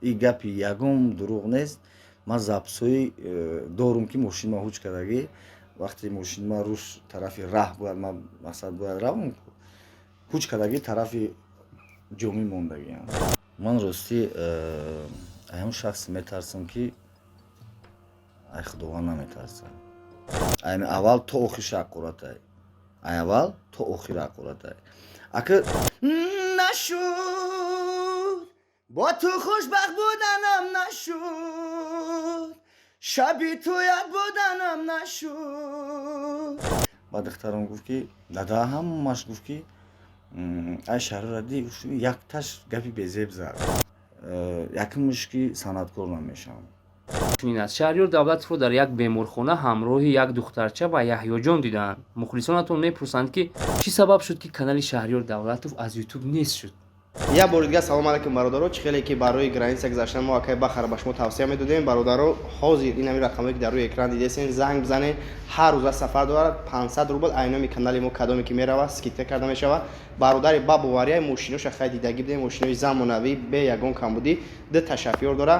این گپی یگم دروغ نیست. من زبسوی دارم که ماشین ما هوچ کردگی وقتی ماشین ما روش طرف راه باید ما مقصد باید روم هوچ کردگی طرف جمعی موندگی هم. من راستی اهم شخص میترسم که ای خداوند نمیترسم. این اول تا آخر شقورت ای. اول تا آخر شقورت ای. اگر نشد با تو خوشبخت بودنم نشد شبی تو یاد بودنم نشد. بعد دخترم گفت که دادا هم ماش گفت که ای شهر ردی یک تاش گپی بزیب زد. یکمش که صنعتکار نمیشم. چنین است. شهریار давлатовро дар як беморхона ҳамроҳи як духтарча ва яҳьёҷон диданд. мухлисонатон мепурсанд ки чӣ сабаб шуд ки канали шаҳриёр давлатов аз ютуб нест шуд. Я бори дига салом алайкум бародаро. Чихеле ки барои граница гузашта мо акай бахара ба шумо тавсия медодем. Бародаро ҳозир ин ҳамин рақамҳое ки дар рӯи экран дидесен занг бизанед. ҳар рӯза сафар дорад 500 рубл айноми канали мо кадоме ки меравад скидка карда мешавад. Бародари бабовария мошиноша хай дидагӣ бидем мошинои замонавӣ бе ягон камбудӣ ду ташаффур дора.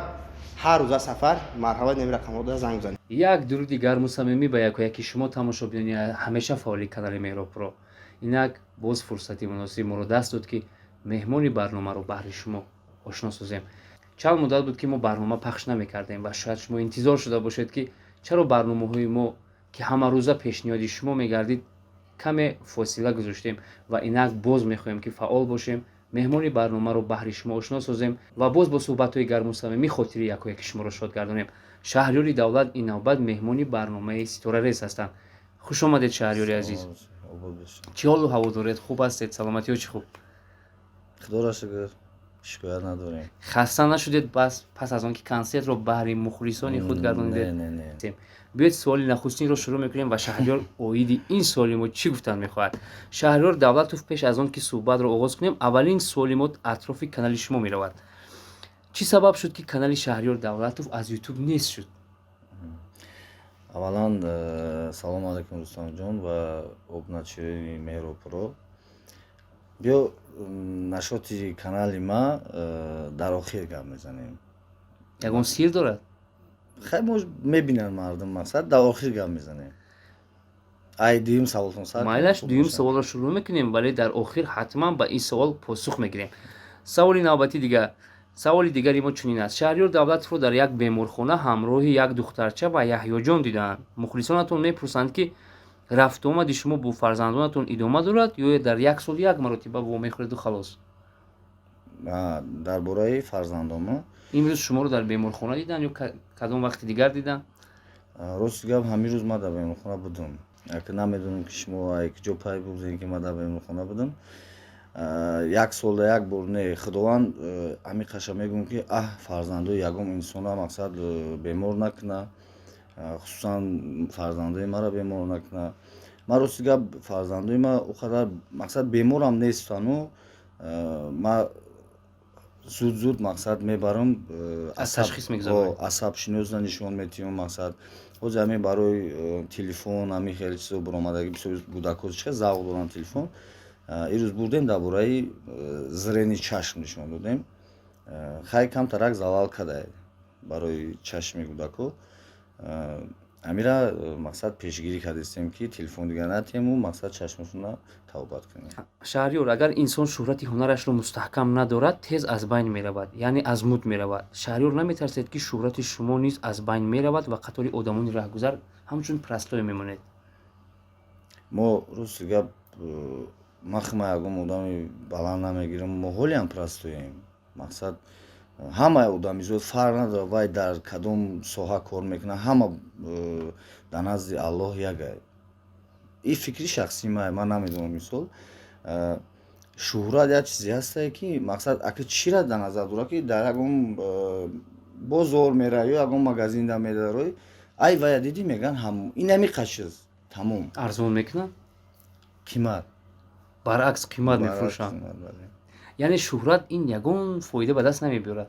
ҳар рӯза сафар марҳабат нами рақамҳо занг бизанед. як дуруди гарму самимӣ ба якояки шумо тамошобинони ҳамеша фаъоли канали Меҳробро. инак боз фурсати муносиб моро даст дод ки меҳмони барномаро баҳри шумо ошно созем. чанд муддат буд ки мо барнома пахш намекардем ва шояд шумо интизор шуда бошед ки чаро барномаҳои мо ки ҳамарӯза пешниҳоди шумо мегардид каме фосила гузоштем ва инак боз мехоҳем ки фаъол бошем, меҳмони барномаро баҳри шумо ошно созем ва боз бо суҳбатҳои гарму самимӣ хотири якояки шуморо шод гардонем. шаҳриёри давлат ин навбат меҳмони барномаи Ситорарез ҳастанд. хуш омадед шаҳриёри азиз. чӣ ҳолу ҳаво доред? хуб ҳастед? саломатиҳо чӣ хуб? خدا را شکر شکایت نداریم. خسته نشدید پس از آنکه کنسرت رو بهر مخلصان خود گردانیدید؟ نه. بیاید سوال نخستین رو شروع میکنیم و شهریار اوید این سوالی ما چی گفتن میخواهد. شهریار давлатов پیش از آن که صحبت رو آغاز کنیم اولین سوالی ما اطراف کانال شما میرود. چی سبب شد که کانال شهریار давлатов از یوتیوب نیست شد؟ اولا سلام علیکم دوستان جان و обначирои Меҳробро. биё нашоти канали ма дар охир гап мезанем. ягон сир дорад? хай мо мебинанд мардум мақсад дар охир гап мезанем. ай дуюм саволтон сар майлаш дуюм саволро шурӯъ мекунем вале дар охир ҳатман ба ин савол посух мегирем. саволи навбати дига саволи дигари мо чунин аст. шаҳриёр давлатовро дар як беморхона ҳамроҳи як духтарча ва яҳьёҷон диданд. мухлисонатон мепурсанд ки рафту омади шумо бо фарзандонатон идома дорад ё дар як сол як маротиба вомехӯреду халос? дар бораи фарзандоно имрӯз шуморо дар беморхона диданд ё кадом вақти дигар диданд? рости гап ҳамин рӯз ман дар беморхона будам. намедонам ки шумо ҷо пай бигузаред ки ман дар беморхона будам. як сол дар як бор не худованд амиқаша мегӯям ки фарзандои ягон инсона мақсад бемор накуна, хусусан фарзандои маро бемор накуна. ман рости гап фарзандои ман о қадар мақсад беморам нестану. ман зуд мақсад мебарам асабшиноза нишон метиҳам. мақсад ҳозир ҳамин барои телефон ҳамин хеле чизо баромадаги бисёри кӯдакҳо чиқа завқ доранд телефон. ирӯз бурдем дар бораи зрени чашм нишон додем. хай камтарак залал кадай барои чашми кӯдакҳо. амира мақсад пешгирӣ кардастем ки телефон дигар натиҳему мақсад чашмашона тавбат кунем. шаҳриёр агар инсон шӯҳрати ҳунарашро мустаҳкам надорад тез аз байн меравад, яъне аз муд меравад. шаҳриёр наметарсед ки шӯҳрати шумо низ аз байн меравад ва қатори одамони раҳгузар ҳамчун простой мемонед? мо рости гап ман хима ягон одами баланд намегирам. мо ҳолиам простоем. мақсад ҳама одамизод фарқ надорад вай дар кадом соҳа кор мекунад. ҳама дар назди аллоҳ якай. ин фикри шахсии ман намедонам. мисол шӯҳрат як чизе ҳастае ки мақсад акӣ чиро дар назар дорад ки дар ягон бозор меравӣ ё ягон магазинда медароӣ ай вая дидӣ мегӯянд инами қашиз тамом арзон мекунад, қимат баръакс қимат мефурӯшанд. яъне шӯҳрат ин ягон фоида ба даст намебиёрад?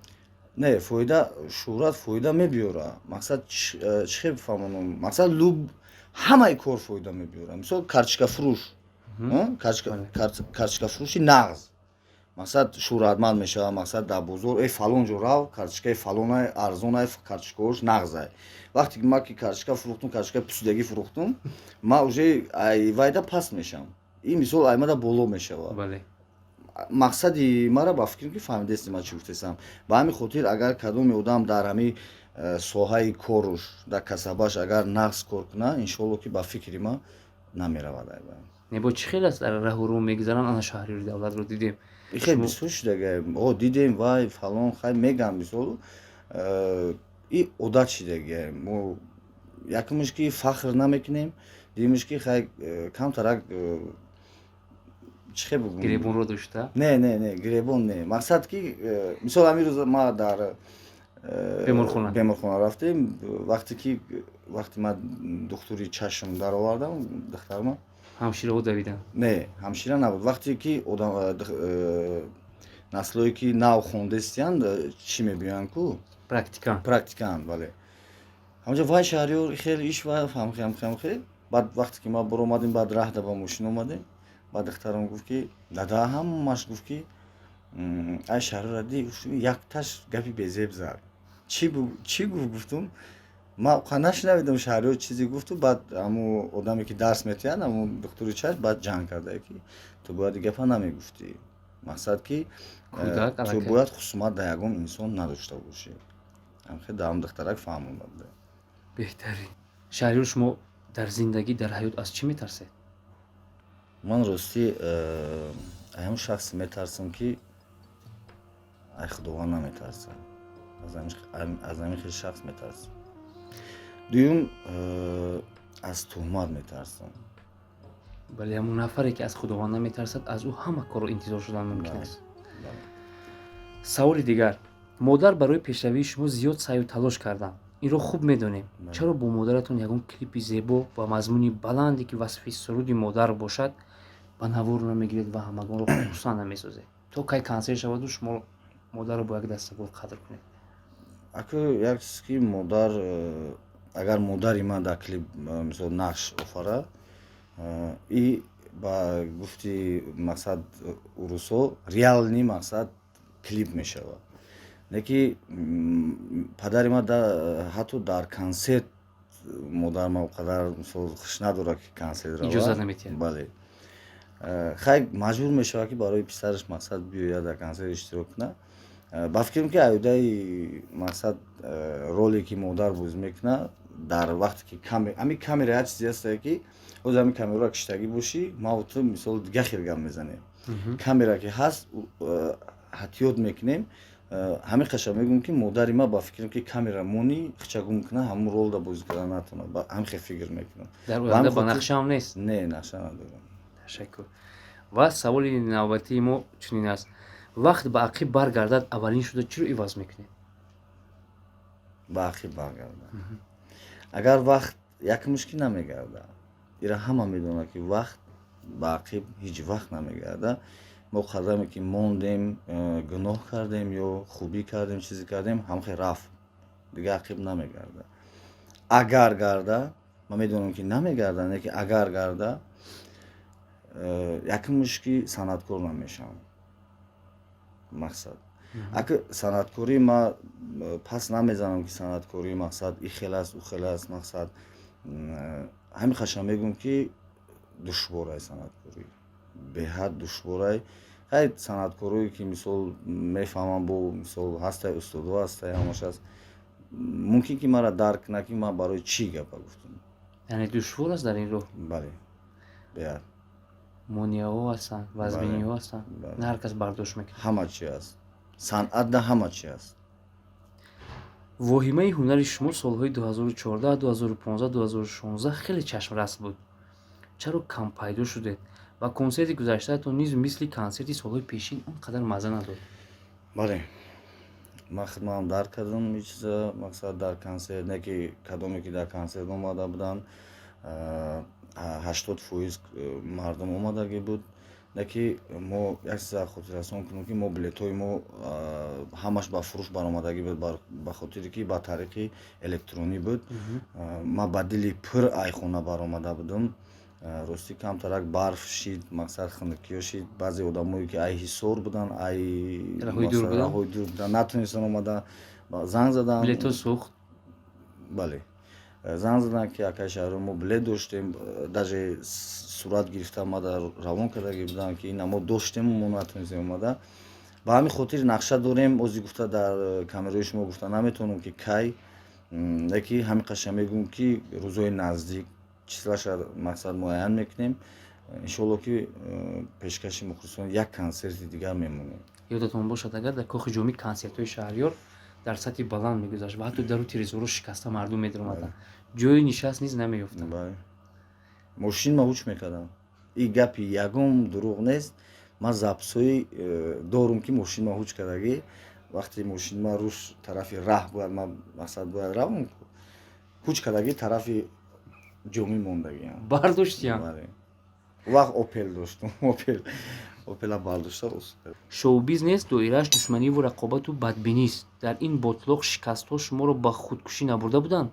не фоида шӯҳрат фоида мебиёрад. мақсад чӣ бифаҳмонам мақсад луб ҳамаи кор фоида мебиёрад. мисол карточкафурӯш карточкафурӯши нағз мақсад шуҳратманд мешавад, мақсад дар бозор фалон ҷо рав, карточкаи фалонай арзонай, карточкаҳош нағзай. вақте ки ман ки карточка фурӯхтум, карточкаи пусудагӣ фурӯхтум, ман уже вайда паст мешавам. ин мисол аймада боло мешавад. бале мақсади мара ба фикрам ки фаҳмидастӣ ман чӣ гуфтаам. ба ҳамин хотир агар кадоме одам дар ҳамин соҳаи коруш, дар касабаш агар нағз кор кунад, иншоалло ки ба фикри ман намеравад. небо чӣ хел аст дар раҳу рӯ мегзаранд, ана шаҳриёри давлатро дидем. خیلی بسیار شده دیدیم وای فلان خیلی میگم مثال این عادت شده ما یکمش که فخر نمیکنیم دیمش که خیلی کم ترک چه بگم گریبون رو داشته نه گریبون نه مقصد که مثال همین روز ما در بیمارخانه رفتیم وقتی ما دکتری چشم در آوردم دختر ما ҳамшира ҳо давиданд. Не, ҳамшира набуд. Вақте ки одам наслое ки нав хондастиянд чӣ мебиёянд ку? Практикант, бале. ҳамҷо вай шаҳриёр хеле иш ва хамхе. Баъд вақте ки ма баромадем, баъд раҳда ба мошин омадем, баъд духтарам гуфт ки дада ҳамаш гуфт ки ай шаҳриёр ади якташ гапи безеб зад. Чӣ гуфт гуфтум? ман нашнавидам шаҳриёр чизе гуфту, баъд ҳамун одаме ки дарс метиҳад, ҳамун духтури чашм баъд ҷанг карда ки ту бояд гапа намегуфтӣ. мақсад ки ту бояд хусумат дар ягон инсон надошта бошӣ. ҳамхе дар ҳамун духтарак фаҳмонда. беҳтарин. шаҳриёр шумо дар зиндагӣ, дар ҳаёт аз чӣ метарсед? ман ростӣ ҳамун шахсе метарсам ки ай худованд наметарсам. аз ҳамин хел шахс метарсам. дуюм аз тӯҳмат метарсам. бале ҳамун нафаре ки аз худованд наметарсад, аз ӯ ҳама корро интизор шудан мумкин аст. саволи дигар, модар барои пешравии шумо зиёд саъю талош карданд. инро хуб медонем. чаро бо модаратон ягон клипи зебо ба мазмуни баланде ки васфи суруди модар бошад ба навор намегиред ва ҳамагонро хурсанд намесозед? то кай консерт шаваду шумо модарро бо як дастагул қадр кунед. ако як чиз ки модар агар модари ман дар клип мисол нақш офара, и ба гуфти мақсад урусо реални мақсад клип мешавад. не ки падари ман ҳатто дар консерт модар ман оқадар мисол хуш надорад ки консерт рава. иҷозат наметиҳад. бале. хеле маҷбур мешавад ки барои писараш мақсад биёяд дар консерт иштирок кунад. ба фикрам ки айодаи мақсад роле ки модар боз мекунад дар вақте ки ҳамин камера як чизе ҳастае ки ҳозир ҳамин камераро киштагӣ бошӣ, ма ва ту мисол дига хел гап мезанем. камера ки ҳаст ҳатиёт мекунем, ҳамин қаша мегӯем ки модари ма ба фикрам ки камера мони хичагу мекунад, ҳамун ролда бозӣ кардан натонад. ҳамин хел фикр мекунам. дар оянда ба нақша ҳам нест? Не, нақша надорам. ташаккур. ва саволи навбатии мо чунин аст. вақт ба ақиб баргардад, аввалин шуда чиро иваз мекунед? ба ақиб баргардад. агар вақт якмуш ки намегардад, ира ҳама медонад ки вақт ба ақиб ҳеҷ вақт намегардад. мо қадаме ки мондем, гуноҳ кардем ё хубӣ кардем, чизе кардем, ҳамхел рафт. дига ақиб намегардад. агар гарда, ман медонам ки намегардад, не ки агар гарда, якмуш ки санъаткор намешавам. мақсад ако санъаткорӣ ма пас намезанам ки санъаткорӣ мақсад и хел аст, ӯ хел аст, мақсад ҳамин хаша мегӯям ки душворай санъаткорӣ, беҳад душворай. хеле санъаткорое ки мисол мефаҳмам бо мисол ҳастай устодо ҳастай ҳамаш аст, мумкин ки мара дарк кунад ки ман барои чӣ гапа гуфтам. яъне душвор аст дар ин роҳ? бале, беҳад. монеаҳо ҳастанд, вазбиниҳо ҳастанд, не ҳар кас бардошт мекунад. ҳама чӣ аст. санъатда ҳама чӣ аст. воҳимаи ҳунари шумо солҳои 2014, 2015, 2016 хеле чашмрас буд. чаро кам пайдо шудед ва консерти гузаштаатон низ мисли консерти солҳои пешин он қадар мазза надод? бале, ман хидматам дарк кардам ин чиза, мақсад дар консерт, не ки кадоме ки дар консерт омада буданд 80% мардум омадагӣ буд. не ки мо як чиза хотиррасон кунем ки мо билетҳои мо ҳамаш ба фурӯш баромадагӣ буд, ба хотире ки ба тариқи электронӣ буд. ман ба дили пур айхона баромада будам. рости камтарак барф шид мақсад хунукиё шид баъзе одамое ки ай ҳисор будан ай раҳои дур будан натунистан омада занг задан билето сӯхт бале занг задан ки акай шаҳро мо билет доштем даже сурат гирифта омада равон кардаги будан ки ина мо доштему мо натунистем омада ба ҳамин хотир нақша дорем ози гуфта дар камераи шумо гуфта наметавонам ки кай леки ҳамин қаша мегӯм ки рӯзҳои наздик числаша мақсад муайян мекунем иншоалло ки пешкаши мухлисон як консерти дигар мемонем ёдатон бошад агар дар кохи ҷоми консертҳои шаҳрёр дар сатҳи баланд мегузашт ва ҳатто дару телевизорро шикаста мардум медиромаданд ҷои нишаст низ намеёфтанд мошин ма ҳуч мекардам и гапи ягум дурӯғ нест ман записҳои дорум ки мошин ма ҳуч кардагӣ вақте мошин ма рӯш тарафи раҳ бояд ман мақсад бояд равм ҳуч кардагӣ тарафи ҷоми мондагиам бардоштиам вақт опел доштам опела бардошта шоу-бизнес доирааш душманиву рақобату бадбинист дар ин ботлоқ шикастҳо шуморо ба худкушӣ набурда буданд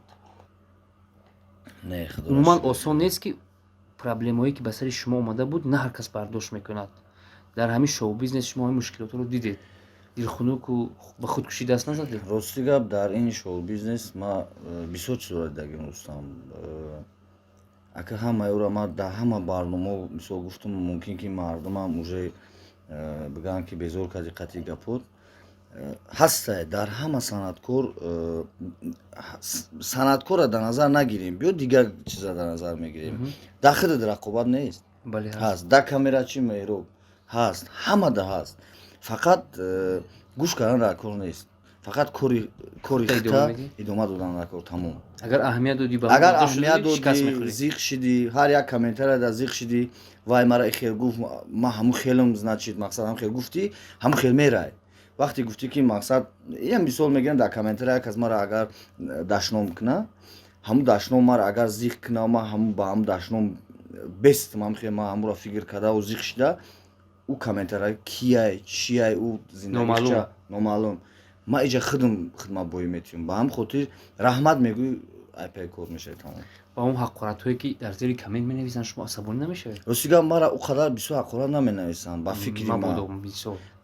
не умуман осон нест ки проблемҳое ки ба сари шумо омада буд на ҳар кас бардошт мекунад дар ҳамин шоу-бизнес шумо ҳамин мушкилотро дидед дилхунуку ба худкушӣ даст назадед рости гап дар ин шоу-бизнес ма бисёр чизро дидагим рустам ака ҳамаёро ма дар ҳама барнома мисол гуфтам мумкин ки мардумам уже бигӯянд ки безор карди қатъи гапот ҳастае дар ҳама санъаткорро дар назар нагирем биё дигар чиза дар назар мегирем дахилид рақобат нест ҳаст да камерачи меҳроб ҳаст ҳамада ҳаст фақат гӯш кардан дар кор нест фақат кори хита идома додан дар кор тамом агар аҳамият додӣ агар аҳамият додӣ зиқ шидӣ ҳар як комментарияда зиқ шидӣ вай мара ихел гуфт ман ҳамун хелам значит мақсад ҳамун хел гуфтӣ ҳамун хел мерай вақте гуфтӣ ки мақсад ин мисол мегирам дар комментария як аз мара агар дашном куна ҳамун дашном мара агар зиқ куна ма ҳамун ба ҳамун дашном бестам ҳамун хел ман ҳамунро фикр кардаву зиқ шида ӯ комментария кияй чияй ӯ зиндагича номаълум ман иҷа худам хидматбоӣ метиём ба ҳамин хотир раҳмат мегӯй айпай кор мешавад тамом ба он ҳақоратҳое ки дар зери коммент менависанд шумо асабонӣ намешавед рости гап мара ӯ қадар бисёр ҳақорат наменависанд ба фикри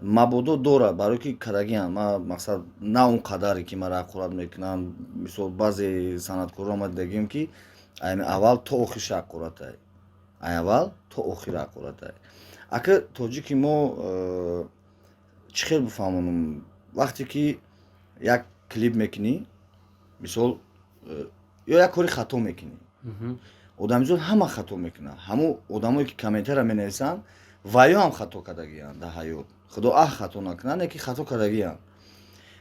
мабодо дорад барое ки кадагиам ма мақсад на он қадаре ки мара ҳақорат мекунанд мисол баъзе санъаткорро ма дидагием ки аввал то охирша ҳақоратай аввал то охир ҳақоратай ака тоҷики мо чӣ хел бифаҳмонам вақте ки як клип мекунӣ мисол ё як кори хато мекунӣ одамизод ҳама хато мекунад ҳамун одамое ки комментария менависанд ваё ҳам хато кардагиянд дар ҳаёт худо аҳ хато накунад не ки хато кардагиянд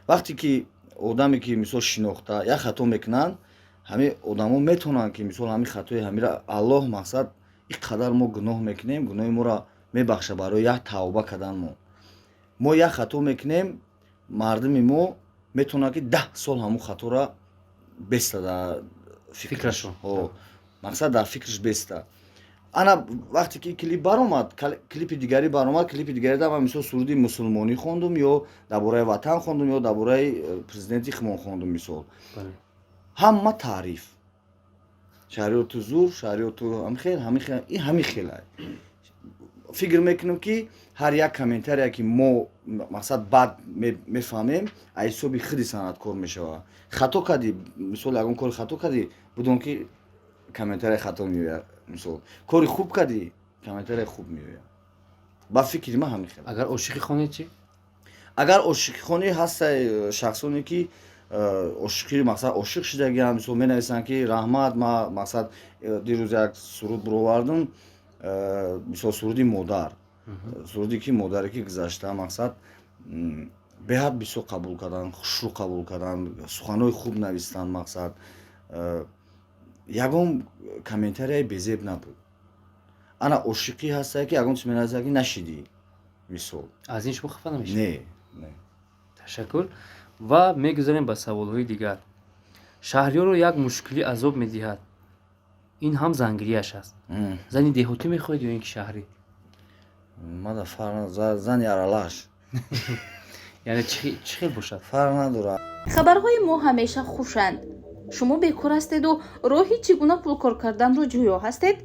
вақте ки одаме ки мисол шинохта як хато мекунанд ҳамин одамо метавонанд ки мисол ҳамин хатои ҳамира аллоҳ мақсад ин қадар мо гуноҳ мекунем гуноҳи моро мебахша барои як тавба кардан мо як хато мекунем мардуми мо метавонад ки 10 сол ҳамун хаторо беста дар фикраш мақсад дар фикраш беста ана вақте ки клип баромад клипи дигари баромад клипи дигари да ман мисол суруди мусулмонӣ хондум ё дар бораи ватан хондум ё дар бораи президенти химон хондум мисол ҳама таъриф шаҳриёту зур шаҳриёту ҳамин хелай фикр мекунем ки ҳар як комментария ки мо мақсад бад мефаҳмем аз ҳисоби худи санъаткор мешавад хато кардӣ мисол ягон кори хато кардӣ будон ки комментария хато меояд мисол кори хуб кардӣ комментария хуб меояд ба фикри ман ҳамин хел агар ошиқӣ хонед чӣ агар ошиқӣ хонӣ ҳастаи шахсоне ки ошиқӣ мақсад ошиқ шидагиам мисол менависанд ки раҳмат ма мақсад дирӯз як суруд бировардам мисол суруди модар суруде ки модаре ки гузашта мақсад беҳад бисёр қабул карданд хушрӯ қабул карданд суханҳои хуб навистанд мақсад ягон комментарияи безеб набуд ана ошиқӣ ҳастае ки ягон чиз менависад ки нашидӣ мисол аз ин шумо хафа намешавед не ташаккур ва мегузарем ба саволҳои дигар шаҳриёрро як мушкилӣ азоб медиҳад ин ҳам зангирияш аст зани деҳотӣ мехоҳед ё ин ки шаҳрӣ мада зани аралаш яъне чӣ хел бошад фарқ надорад хабарҳои мо ҳамеша хушанд шумо бекор ҳастеду роҳи чӣ гуна пулкор карданро ҷӯё ҳастед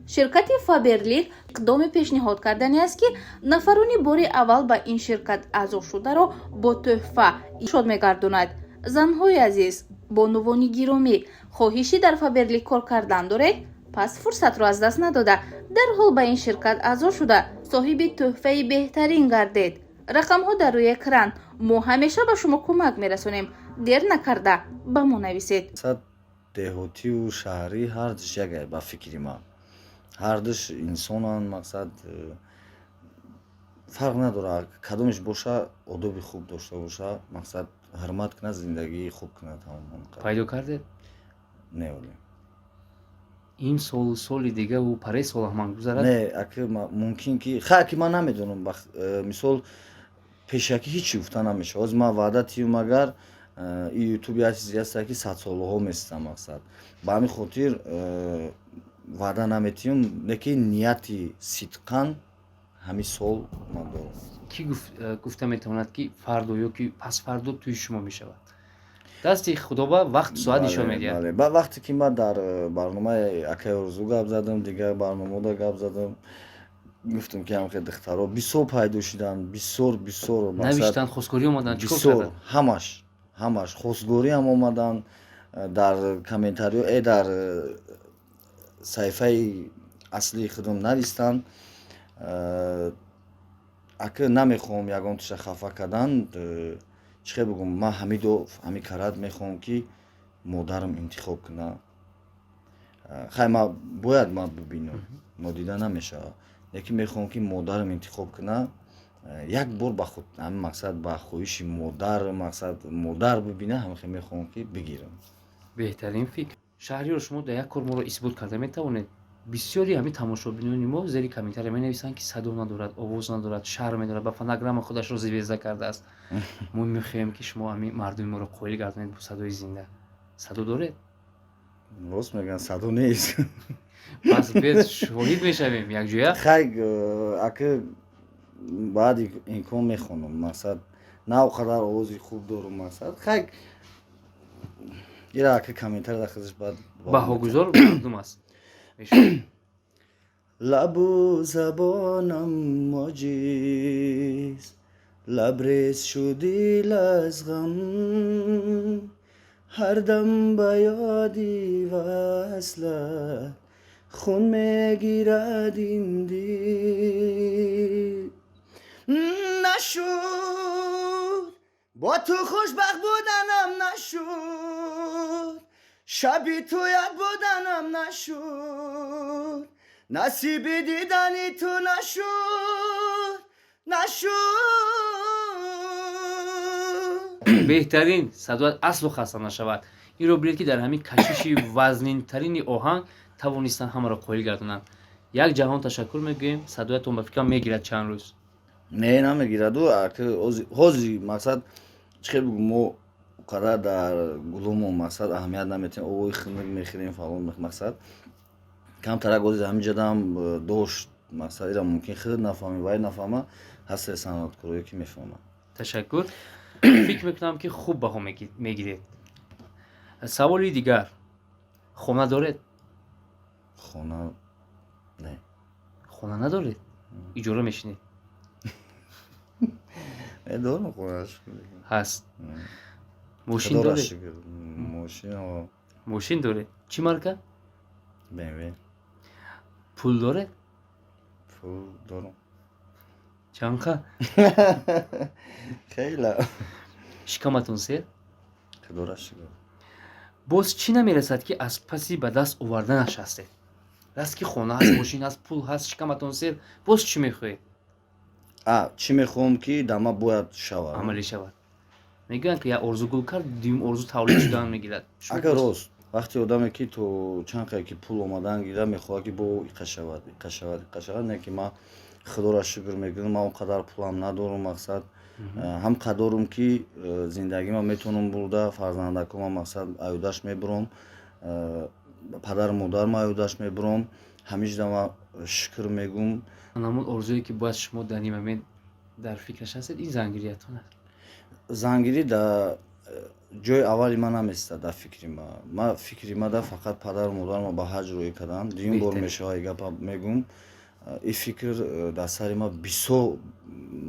ширкати Фаберлик иқдоми пешниҳод кардане аст ки нафарони бори аввал ба ин ширкат аъзо шударо бо тӯҳфа шод мегардонад. Занҳои азиз, бонувони гиромӣ, хоҳиши дар Фаберлик кор кардан доред? Пас фурсатро аз даст надода дарҳол ба ин ширкат аъзо шуда соҳиби тӯҳфаи беҳтарин гардед. рақамҳо дар рӯи экран. мо ҳамеша ба шумо кӯмак мерасонем. дер накарда ба мо нависед. мақсад деҳотию шаҳрӣ ҳардиш яке ба фикри ман. ҳардиш инсонанд, мақсад фарқ надорад кадомиш боша, одоби хуб дошта боша, мақсад ҳурмат кунад, зиндагии хуб кунад. пайдо кардед? Не оле. ин сол соли дига ӯ параи сол ҳаман гузарад? Не, аки мумкин ки хаки ман намедонам, мисол пешакӣ ҳичи гуфта намешавад. ҳозир ман ваъда тиюм агар ин ютуб як чизе ҳаста ки садсолаҳо местам, мақсад ба ҳамин хотир ваъда наметиюм, лекин нияти сидқан ҳамин сол ман дорам. кӣ гуфта метавонад ки фардо ё ки пасфардо тӯи шумо мешавад? дасти худова вақт соат нишон медиҳад. Ба вақте ки ман дар барномаи акаи Орзу гап задам, дигар барномада гап задам, гуфтам ки ҳамхе духтаро бисёр пайдо шуданд, бисёр навиштанд, хостгорӣ омаданд, чӣ кор бисёр карданд? ҳамаш хостгорӣ ҳам омаданд, дар комментариҳо дар саҳифаи аслии худам навистанд. ака намехоҳам ягон тиша хафа кардан, чӣ хел бигӯм, ман ҳамин карат мехоҳам ки модарам интихоб куна. хай ман бояд ман бибинам, нодида намешавад, лекин мехоҳам ки модарам интихоб куна. як бор ба худ ҳамин мақсад ба хоҳиши модар, мақсад модар бибина, ҳамихел мехоҳам ки бигирам. беҳтарин фикр. шаҳриёр, шумо дар як кор моро исбот карда метавонед? бисёри ҳамин тамошобинони мо зери комментария менависанд ки садо надорад, овоз надорад, шарм медорад, ба фонограмма худашро зивезда кардааст. мо мехоҳем ки шумо ҳамин мардуми моро қоил гардонед бо садои зинда. садо доред? рост мегӯям, садо нест. пас без шоҳид мешавем якҷоя. хай ака баъд имкон мехонам, мақсад на он қадар овози хуб дорам, мақсад хай ира ака комментария дар хизиш баъд баҳогузор мардум аст. лабу забонам моҷиз, лабрез шуди лазғам, ҳардам ба ёди васлат خون میگیرد این دل نشد با تو خوشبخت بودنم نشد شبی تو یاد بودنم نشد نصیبی دیدنی تو نشد беҳтарин садоат аслу хаста нашавад. инро билед ки дар ҳамин кашиши вазнинтарини оҳанг тавонистанд ҳамаро қоил гардонанд. як ҷаҳон ташаккур мегӯем. садоатон ба фикрам мегирад чанд рӯз? не намегираду. ҳозир мақсад чӣ хел бигӯм, мо қадар дар гулумон мақсад аҳамият наметиҳем, овои химик мехӯрем фалон, мақсад камтарак ҳозир ҳаминҷадам дошт, мақсад ира мумкин худ нафаҳмем, вай нафаҳма ҳасте санъаткорое ки мефаҳмад. ташаккур. фикр мекунам ки хуб баҳо мегиред. саволи дигар, хона доред? хона не. хона надоред? иҷора мешинед? дорам хонаш ҳаст. мошин доред? мошин доред? чӣ марка? BMW. пул доред? пул дорам. чанқа? хела. шикаматон сер? худора шукр. боз чӣ намерасад ки аз паси ба даст оварданаш ҳастед? раст ки хона ҳаст, мошин ҳаст, пул ҳаст, шикаматон сер, боз чӣ мехоҳед? чӣ мехоҳам ки дама бояд шавад, амалӣ шавад. мегӯянд ки як орзу гул кард, дуюм орзу тавлид шудан мегирад. ака рост вақте одаме ки то чанқае ки пул омадан гирад мехоҳад ки бо иқа шавад, не ки ман худора шукр мекунам, ман он қадар пулам надорам, мақсад ҳам қадорум ки зиндагима метавонам бурда, фарзандакома мақсад аюдаш мебурам, падару модарма аюдаш мебурам, ҳамиҷда ман шукр мегӯм. намун орзуе ки бояд шумо дар ин момент дар фикраш ҳастед, ин зангириятон аст. зангирӣ дар ҷойи аввали ман наместа дар фикри ма. Ман фикри ма да фақат падару модарма ба ҳаҷ рӯӣ кардам. Дуюм бор мешавад гапа мегӯм. И фикр дар сари ма бисёр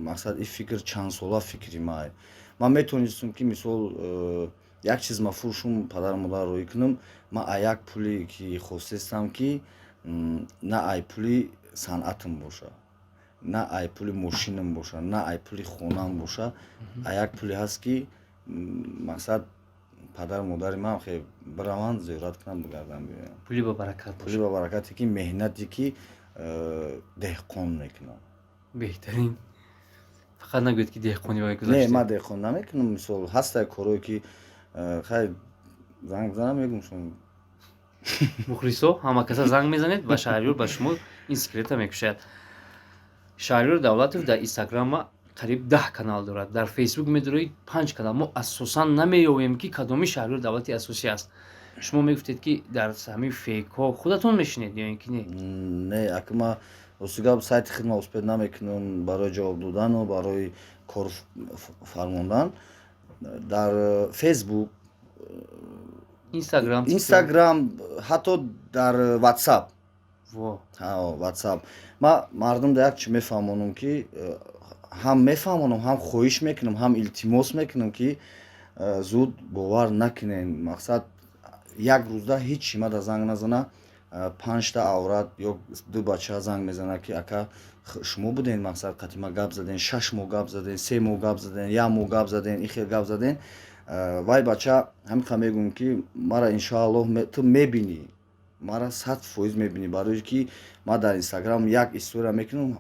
мақсад и фикр чандсола фикри маа. Ман метавонистам ки мисол як чиз ма фурӯшум падару модар рӯӣ кунам. Ман а як пуле ки хостестам ки на ай пули санъатам боша, на ай пули мошинам боша, на ай пули хонам боша. А як пуле ҳаст ки мақсад падару модари ман хе бираванд зиёрат кунам бигардам биёям. пули ба баракат Пули ба баракате ки меҳнате ки деҳқон мекунам. беҳтарин. фақат нагӯед ки деҳқони ба Не, гузашти. ман деҳқон намекунам. Мисол ҳастае корое ки хай занг бизанам мегӯм шумо мухлисо ҳама каса занг мезанед ва шаҳрёр ба шумо ин секрета мекушояд. шаҳрёр давлатов дар инстаграма қариб 10 канал дорад, дар фейсбук медороид 5 канал. мо асосан намеёбем ки кадоми шаҳрёр давлати асосӣ аст. шумо мегуфтед ки дар ҳамин фейкҳо худатон мешинед ё ин ки не? не, ака ма ростигап сайти хидмат успед намекунам барои ҷавоб додану барои кор фармондан. Дар фейсбук, инстаграм, инстаграм, ҳатто дар ватсап. во ватсап. Ман мардумда як чӣ мефаҳмонам ки ҳам мефаҳмонам, ҳам хоҳиш мекунам, ҳам илтимос мекунам ки зуд бовар накунед. Мақсад як рӯзда ҳеҷ чимада занг назана, 5 аврат ё 2 бача занг мезанад ки ака шумо будед, мақсад қадима гап заден, 6 моҳ гап заден, 3 моҳ гап заден, 1 моҳ гап заден, ин хел гап заден. Вай бача ҳамиқа мегӯям ки мара иншоаллоҳ ту мебинӣ, мара 100% мебинӣ, барои ки ман дар инстаграм як история мекунам.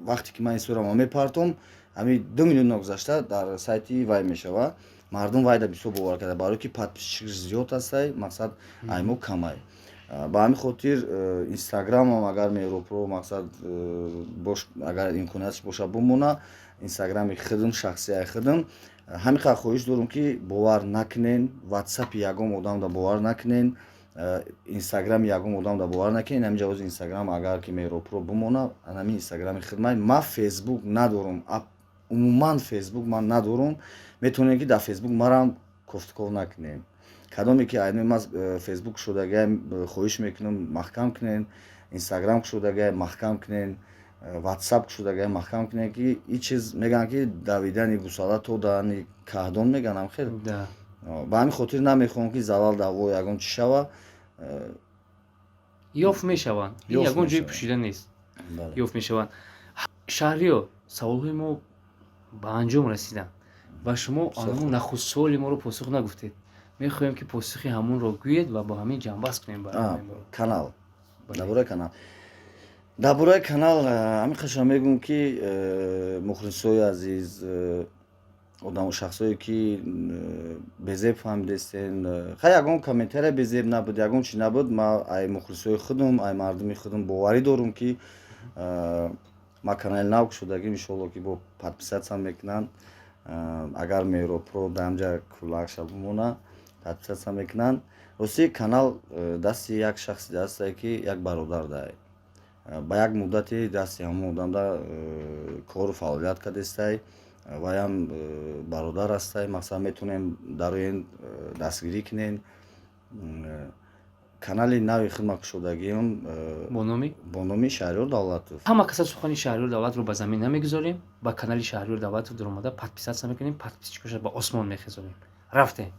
Вақте ки ман историяма мепартом, ҳамин 2 минутна гузашта дар сайти вай мешавад. Мардум вайда бисёр бовар карда, барои ки подписчик зиёд ҳастай, мақсад аймо камай. Ба ҳамин хотир инстаграмам агар меропро мақсад агар имкониятш боша бимона, инстаграми худам, шахсияи худам. Ҳамиқа хоҳиш дорам ки бовар накунен, ватсапи ягон одамда бовар накунен, инстаграми ягон одамда бовар накунен. Ҳамин ҷавози инстаграм агар ки меропро бимона, ҳамин инстаграми хидмат. Ман фейсбук надорам, умуман фейсбук ман надорам. Метавонем ки дар фейсбук марам кофтуков накунем. кадоме ки айнои ман фейсбук шудагиам хоҳиш мекунам маҳкам кунен, инстаграм шудагиам маҳкам кунен, ватсап шудагиам маҳкам кунен ки ин чиз мегӯянд ки давидани гусала то дани каҳдон меганам хел. да ба ҳамин хотир намехоҳам ки залал даво ягон чӣ шава. ёфт мешаванд. ин Ёфт ягон ҷои мешаванд. пӯшида нест. Бале. ёфт мешаванд. шаҳриёр, саволҳои мо ба анҷом расиданд ва шумо ҳамон нахуст суоли моро посух нагуфтед. мехоҳем ки посухи ҳамонро гӯед ва бо ҳамин ҷанбаст кунем барои имрӯз. Канал. Дар бораи канал ҳамин қашон мегӯям ки мухлисои азиз, шахсое ки безеб фаҳмидестен, хай ягон комментария безеб набуд, ягон чӣ набуд, ман ай мухлисои худам, ай мардуми худам боварӣ дорам ки ман канали нав кушодагим, иншоалло ки бо подписатсия мекунанд. Агар меропро дамҷа кулакша бимона, подписатсия мекунанд. Рости канал дасти як шахси ҳастае ки як бародар дай. Ба як муддати дасти ҳамон одамда кору фаъолият кардестай. Ваям бародар ҳастай, мақсад метавонем дар оин дастгирӣ кунем. Канали нави хидмат кушодагиам бо номи бо номи Шаҳрёр Давлатов. ҳама каса сухани шаҳрёр давлатро ба замин намегузорем. ба канали шаҳрёр давлатов дар омада подписатсия мекунем, подписчикаша ба осмон мехезонем. рафтем.